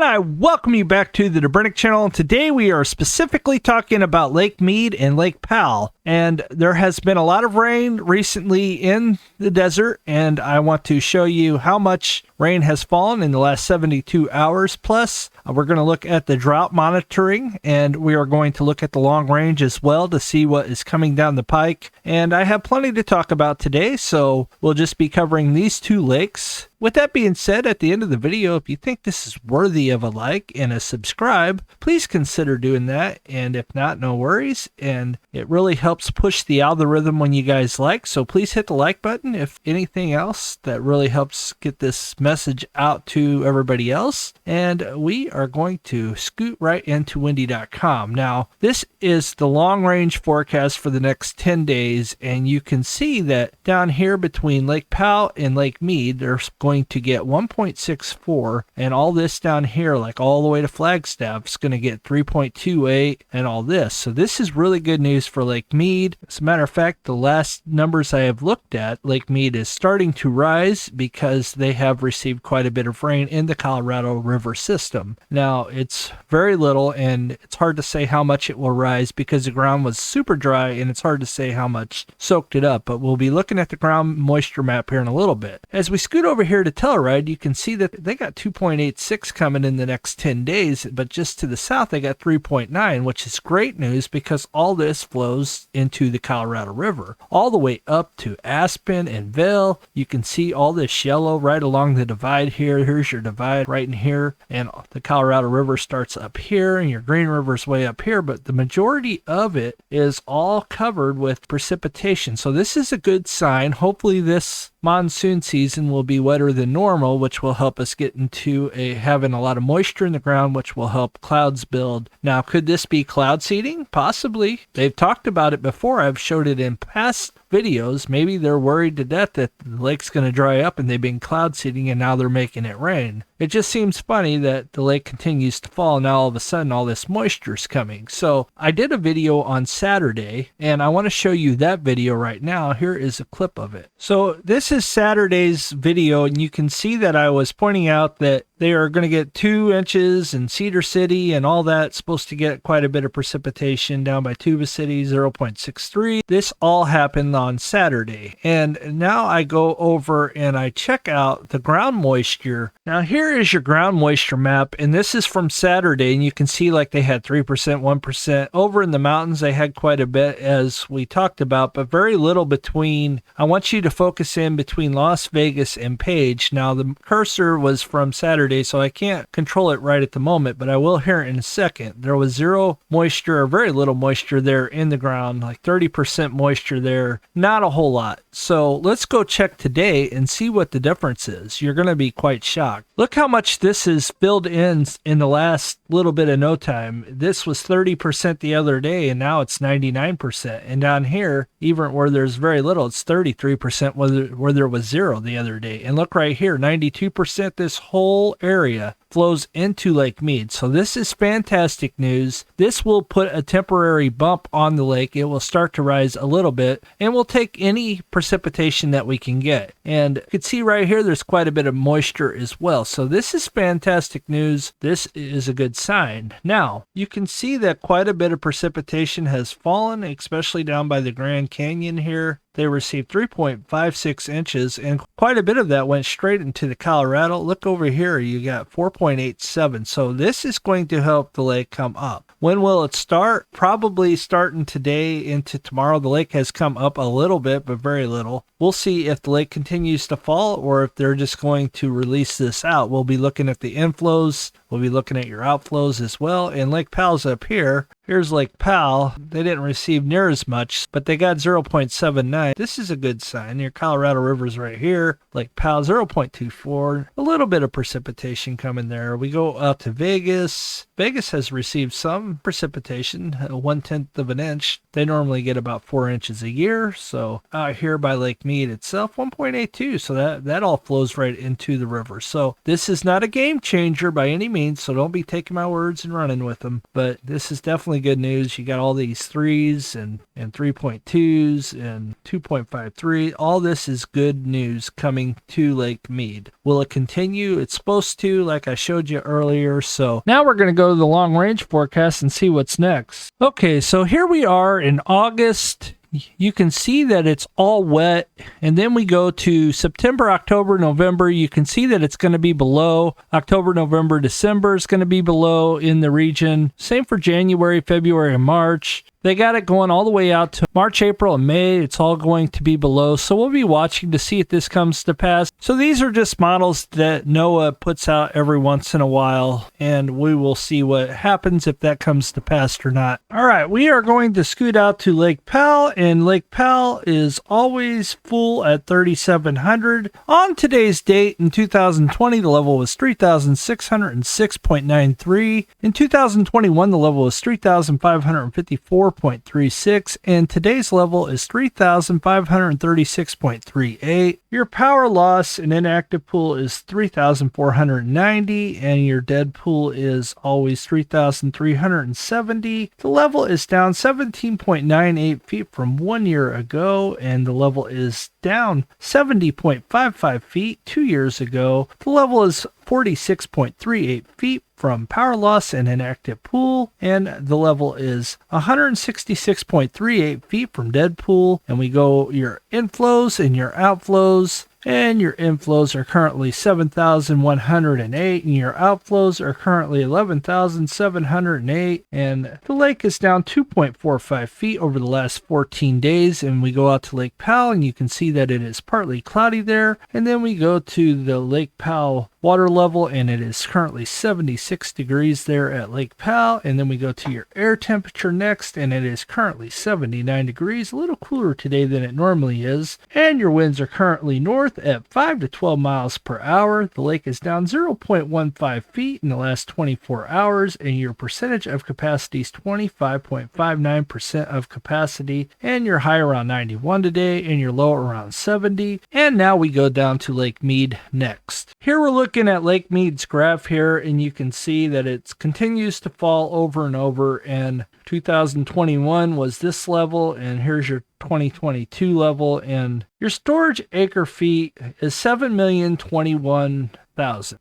I welcome you back to the Dobrinic channel. Today we are specifically talking about Lake Mead and Lake Powell. And there has been a lot of rain recently in the desert, and I want to show you how much rain has fallen in the last 72 hours plus. We're going to look at the drought monitoring, and we are going to look at the long range as well to see what is coming down the pike. And I have plenty to talk about today, so we'll just be covering these two lakes. With that being said, at the end of the video, if you think this is worthy of a like and a subscribe, please consider doing that. And if not, no worries. And it really helps push the algorithm when you guys like. So please hit the like button. If anything else, that really helps get this message out to everybody else. And we are going to scoot right into windy.com. Now, this is the long range forecast for the next 10 days. And you can see that down here between Lake Powell and Lake Mead, there's going to get 1.64, and all this down here, like all the way to Flagstaff, is going to get 3.28 and all this. So this is really good news for Lake Mead. As a matter of fact, the last numbers I have looked at, Lake Mead is starting to rise because they have received quite a bit of rain in the Colorado River system. Now, it's very little, and it's hard to say how much it will rise because the ground was super dry, and it's hard to say how much soaked it up. But we'll be looking at the ground moisture map here in a little bit. As we scoot over here to Telluride, you can see that they got 2.86 coming in the next 10 days, but just to the south they got 3.9, which is great news because all this flows into the Colorado River all the way up to Aspen and Vail. You can see all this yellow right along the divide here. Here's your divide right in here, and the Colorado River starts up here, and your Green River's way up here, but the majority of it is all covered with precipitation. So this is a good sign. Hopefully this monsoon season will be wetter than normal, which will help us get into having a lot of moisture in the ground, which will help clouds build. Now, could this be cloud seeding? Possibly. They've talked about it before. I've showed it in past videos. Maybe they're worried to death that the lake's going to dry up and they've been cloud seeding and now they're making it rain. It just seems funny that the lake continues to fall and now all of a sudden all this moisture is coming. So I did a video on Saturday and I want to show you that video right now. Here is a clip of it. So this is Saturday's video, and you can see that I was pointing out that they are going to get 2 inches in Cedar City and all that. Supposed to get quite a bit of precipitation down by Tuba City, 0.63. This all happened on Saturday. And now I go over and I check out the ground moisture. Now here is your ground moisture map, and this is from Saturday, and you can see like they had 3%, 1%. Over in the mountains they had quite a bit, as we talked about, but very little between. I want you to focus in between Las Vegas and Page. Now the cursor was from Saturday, so I can't control it right at the moment, but I will here in a second. There was zero moisture, or very little moisture there in the ground, like 30% moisture there, not a whole lot. So let's go check today and see what the difference is. You're going to be quite shocked. Look how much this is filled in the last little bit of no time. This was 30% the other day, and now it's 99%. And down here, even where there's very little, it's 33% where there was zero the other day. And look right here, 92%. This whole area flows into Lake Mead. So this is fantastic news. This will put a temporary bump on the lake. It will start to rise a little bit, and we'll take any precipitation that we can get. And you can see right here, there's quite a bit of moisture as well. So this is fantastic news. This is a good sign. Now, you can see that quite a bit of precipitation has fallen, especially down by the Grand Canyon here. They received 3.56 inches, and quite a bit of that went straight into the Colorado. Look over here, you got 4.87. So this is going to help the lake come up. When will it start? Probably starting today into tomorrow. The lake has come up a little bit, but very little. We'll see if the lake continues to fall or if they're just going to release this out. We'll be looking at the inflows. We'll be looking at your outflows as well. And Lake Powell's up here. Here's Lake Powell. They didn't receive near as much, but they got 0.79. This is a good sign. Your Colorado River's right here. Lake Powell, 0.24. A little bit of precipitation coming there. We go out to Vegas. Vegas has received some precipitation, 1/10 of an inch. They normally get about 4 inches a year. So out here by Lake Mead itself, 1.82. So that all flows right into the river. So this is not a game changer by any means. So don't be taking my words and running with them. But this is definitely definitely good news. You got all these 3s and 3.2s and 2.53. All this is good news coming to Lake Mead. Will it continue? It's supposed to, like I showed you earlier. So now we're going to go to the long range forecast and see what's next. Okay, so here we are in August. You can see that it's all wet, and then we go to September, October, November. You can see that it's going to be below. October, November, December is going to be below in the region. Same for January, February, and March. They got it going all the way out to March, April, and May. It's all going to be below. So we'll be watching to see if this comes to pass. So these are just models that NOAA puts out every once in a while, and we will see what happens if that comes to pass or not. All right, we are going to scoot out to Lake Powell, and Lake Powell is always full at 3,700. On today's date in 2020, the level was 3,606.93. In 2021, the level was 3,554.36, and today's level is 3,536.38. Your power loss and inactive pool is 3,490, and your dead pool is always 3,370. The level is down 17.98 feet from 1 year ago, and the level is down 70.55 feet 2 years ago. The level is 46.38 feet from power loss and inactive pool, and the level is 166.38 feet from dead pool. And we go your inflows and your outflows. And your inflows are currently 7,108, and your outflows are currently 11,708. And the lake is down 2.45 feet over the last 14 days. And we go out to Lake Powell, and you can see that it is partly cloudy there. And then we go to the Lake Powell water level, and it is currently 76 degrees there at Lake Powell. And then we go to your air temperature next, and it is currently 79 degrees, a little cooler today than it normally is. And your winds are currently north at 5 to 12 miles per hour. The lake is down 0.15 feet in the last 24 hours, and your percentage of capacity is 25.59% of capacity, and your high around 91 today, and your low around 70. And now we go down to Lake Mead next. Here we're looking at Lake Mead's graph here, and you can see that it continues to fall over and over, and 2021 was this level, and here's your 2022 level, and your storage acre feet is 7,021,000.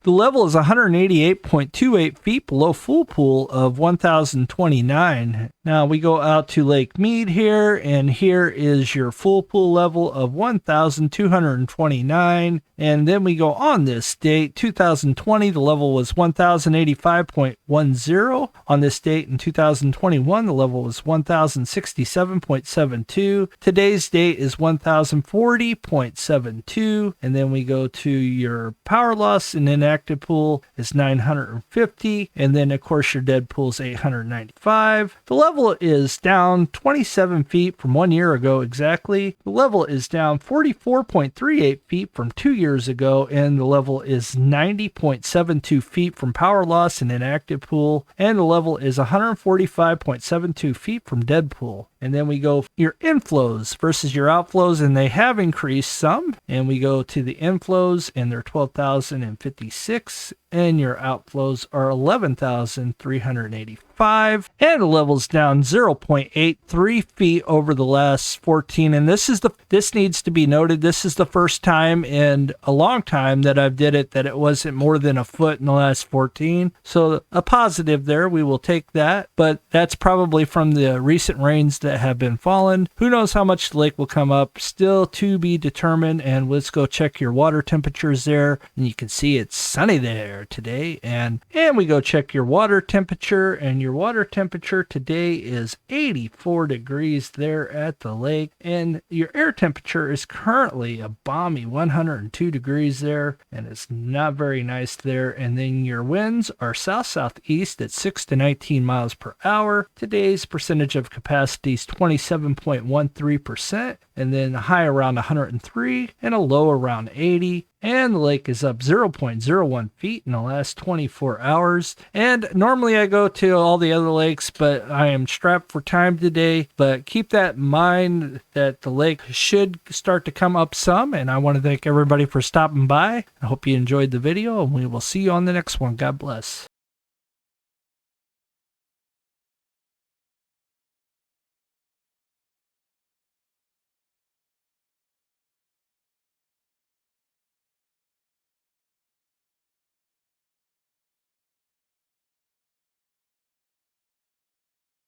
The level is 188.28 feet below full pool of 1,029. Now we go out to Lake Mead here, and here is your full pool level of 1,229. And then we go on this date, 2020, the level was 1,085.10. On this date in 2021, the level was 1,067.72. Today's date is 1,040.72. And then we go to your power loss and inactive pool is 950. And then, of course, your dead pool is 895. The level is down 27 feet from 1 year ago exactly. The level is down 44.38 feet from 2 years ago, and the level is 90.72 feet from power loss and inactive pool, and the level is 145.72 feet from dead pool. And then we go your inflows versus your outflows, and they have increased some. And we go to the inflows, and they're 12,056, and your outflows are 11,385. And the level's down 0.83 feet over the last 14. And this needs to be noted. This is the first time in a long time that I've did it that it wasn't more than a foot in the last 14. So a positive there. We will take that. But that's probably from the recent rains that have been falling. Who knows how much the lake will come up? Still to be determined. And let's go check your water temperatures there. And you can see it's sunny there today. And we go check your water temperature. And your water temperature today is 84 degrees there at the lake. And your air temperature is currently a balmy 102 degrees there. And it's not very nice there. And then your winds are south-southeast at 6 to 19 miles per hour. Today's percentage of capacity is 27.13%, and then a high around 103 and a low around 80. And the lake is up 0.01 feet in the last 24 hours. And normally I go to all the other lakes, but I am strapped for time today. But keep that in mind that the lake should start to come up some. And I want to thank everybody for stopping by. I hope you enjoyed the video, and we will see you on the next one. God bless.